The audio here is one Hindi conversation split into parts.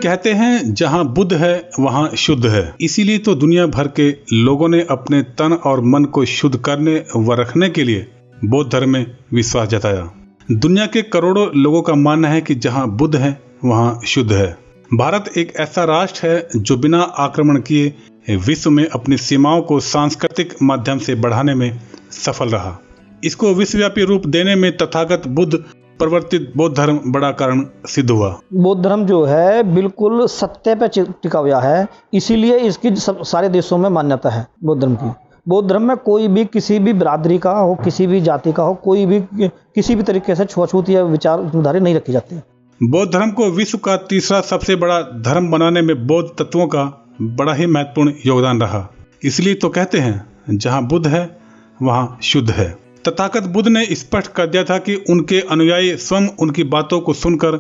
कहते हैं जहां बुद्ध है वहां शुद्ध है। इसीलिए तो दुनिया भर के लोगों ने अपने तन और मन को शुद्ध करने व रखने के लिए बौद्ध धर्म में विश्वास जताया। दुनिया के करोड़ों लोगों का मानना है कि जहां बुद्ध है वहां शुद्ध है। भारत एक ऐसा राष्ट्र है जो बिना आक्रमण किए विश्व में अपनी सीमाओं को सांस्कृतिक माध्यम से बढ़ाने में सफल रहा। इसको विश्वव्यापी रूप देने में तथागत बुद्ध प्रवर्तित बौद्ध धर्म बड़ा कारण सिद्ध हुआ। बौद्ध धर्म जो है बिल्कुल सत्य पे टिका हुआ है, इसीलिए इसकी सारे देशों में मान्यता है बौद्ध धर्म की। बौद्ध धर्म में कोई भी किसी भी बिरादरी का हो, किसी भी जाति का हो, कोई भी किसी भी तरीके से छुआछूत या विचारधारा नहीं रखी जाती। बौद्ध धर्म को विश्व का तीसरा सबसे बड़ा धर्म बनाने में बौद्ध तत्वों का बड़ा ही महत्वपूर्ण योगदान रहा। इसलिए तो कहते हैं जहां बुद्ध है वहां शुद्ध है। तथागत बुद्ध ने स्पष्ट कर दिया था कि उनके अनुयायी स्वयं उनकी बातों को सुनकर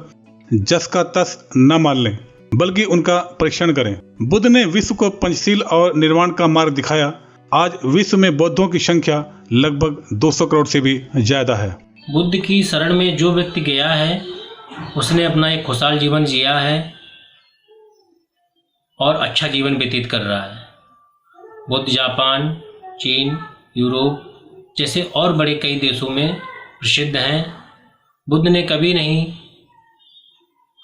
जस का तस न मान लें, बल्कि उनका परीक्षण करें। बुद्ध ने विश्व को पंचशील और निर्वाण का मार्ग दिखाया। आज विश्व में बौद्धों की संख्या लगभग 200 करोड़ से भी ज्यादा है। बुद्ध की शरण में जो व्यक्ति गया है उसने अपना एक खुशहाल जीवन जिया है और अच्छा जीवन व्यतीत कर रहा है। बुद्ध जापान, चीन, यूरोप जैसे और बड़े कई देशों में प्रसिद्ध हैं। बुद्ध ने कभी नहीं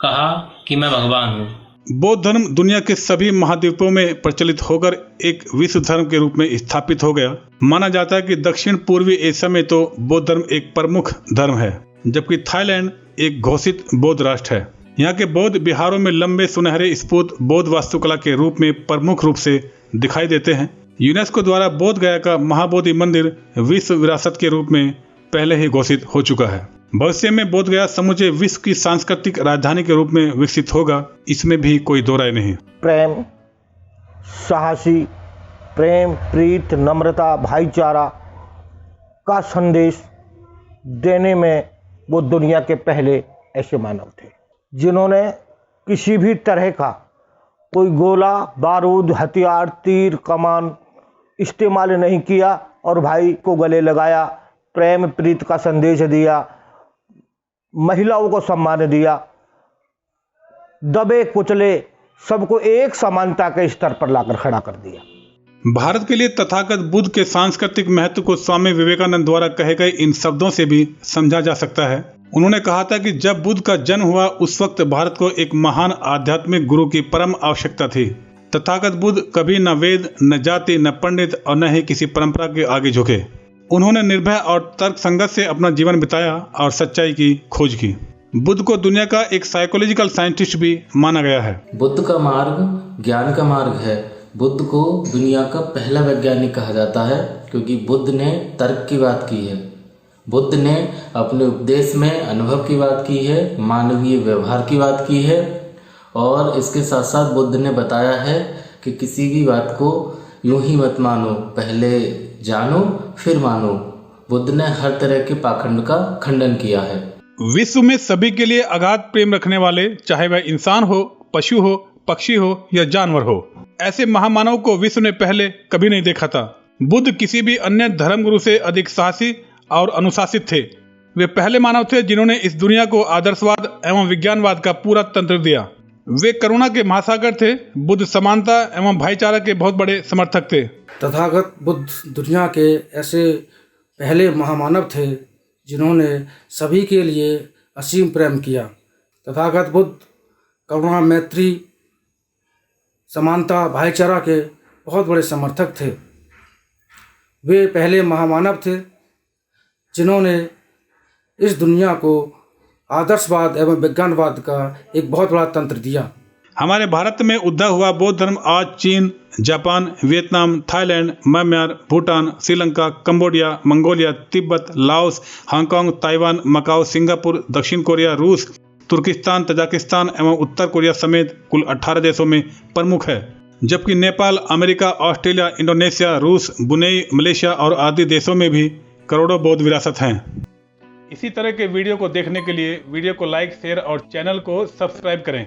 कहा कि मैं भगवान हूँ। बौद्ध धर्म दुनिया के सभी महाद्वीपों में प्रचलित होकर एक विश्व धर्म के रूप में स्थापित हो गया। माना जाता है कि दक्षिण पूर्वी एशिया में तो बौद्ध धर्म एक प्रमुख धर्म है, जबकि थाईलैंड एक घोषित बौद्ध राष्ट्र है। यहाँ के बौद्ध विहारों में लंबे सुनहरे स्फूत बौद्ध वास्तुकला के रूप में प्रमुख रूप से दिखाई देते हैं। यूनेस्को द्वारा बोध गया का महाबोधि मंदिर विश्व विरासत के रूप में पहले ही घोषित हो चुका है। भविष्य में बोध गया समूचे विश्व की सांस्कृतिक राजधानी के रूप में विकसित होगा, इसमें भी कोई दो राय नहीं। प्रेम, साहसी, प्रेम, प्रीत, नम्रता, भाईचारा का संदेश देने में वो दुनिया के पहले ऐसे मानव थे जिन्होंने किसी भी तरह का कोई गोला बारूद, हथियार, तीर, कमान इस्तेमाल नहीं किया और भाई को गले लगाया, प्रेम प्रीत का संदेश दिया, महिलाओं को सम्मान दिया, दबे कुचले सबको एक समानता के स्तर पर लाकर खड़ा कर दिया। भारत के लिए तथागत बुद्ध के सांस्कृतिक महत्व को स्वामी विवेकानंद द्वारा कहे गए इन शब्दों से भी समझा जा सकता है। उन्होंने कहा था कि जब बुद्ध का जन्म हुआ उस वक्त भारत को एक महान आध्यात्मिक गुरु की परम आवश्यकता थी। तथागत बुद्ध कभी न वेद, न जाति, न पंडित और न ही किसी परंपरा के आगे झुके। उन्होंने निर्भय और तर्क संगत से अपना जीवन बिताया और सच्चाई की खोज की। बुद्ध को दुनिया का एक साइकोलॉजिकल साइंटिस्ट भी माना गया है। बुद्ध का मार्ग ज्ञान का मार्ग है। बुद्ध को दुनिया का पहला वैज्ञानिक कहा जाता है क्योंकि बुद्ध ने तर्क की बात की है। बुद्ध ने अपने उपदेश में अनुभव की बात की है, मानवीय व्यवहार की बात की है और इसके साथ साथ बुद्ध ने बताया है कि किसी भी बात को यूं ही मत मानो, पहले जानो फिर मानो। बुद्ध ने हर तरह के पाखंड का खंडन किया है। विश्व में सभी के लिए अगाध प्रेम रखने वाले, चाहे वह इंसान हो, पशु हो, पक्षी हो या जानवर हो, ऐसे महामानव को विश्व ने पहले कभी नहीं देखा था। बुद्ध किसी भी अन्य धर्मगुरु से अधिक साहसी और अनुशासित थे। वे पहले मानव थे जिन्होंने इस दुनिया को आदर्शवाद एवं विज्ञानवाद का पूरा तंत्र दिया। वे करुणा के महासागर थे। बुद्ध समानता एवं भाईचारा के बहुत बड़े समर्थक थे। तथागत बुद्ध दुनिया के ऐसे पहले महामानव थे जिन्होंने सभी के लिए असीम प्रेम किया। तथागत बुद्ध करुणा, मैत्री, समानता, भाईचारा के बहुत बड़े समर्थक थे। वे पहले महामानव थे जिन्होंने इस दुनिया को आदर्शवाद एवं विज्ञानवाद का एक बहुत बड़ा तंत्र दिया। हमारे भारत में उद्भव हुआ बौद्ध धर्म आज चीन, Japan, Vietnam, Thailand, Myanmar, Bhutan, Sri Lanka, Cambodia, Mongolia, Tibet, Laos, Hong Kong, Taiwan, Macao, Singapore, दक्षिण कोरिया, रूस, तुर्किस्तान, तजाकिस्तान एवं उत्तर कोरिया समेत कुल 18 देशों में प्रमुख है, जबकि नेपाल, अमेरिका, ऑस्ट्रेलिया, इंडोनेशिया, रूस, ब्रुनेई, मलेशिया और आदि देशों में भी करोड़ों बौद्ध विरासत हैं। इसी तरह के वीडियो को देखने के लिए वीडियो को लाइक, शेयर और चैनल को सब्सक्राइब करें।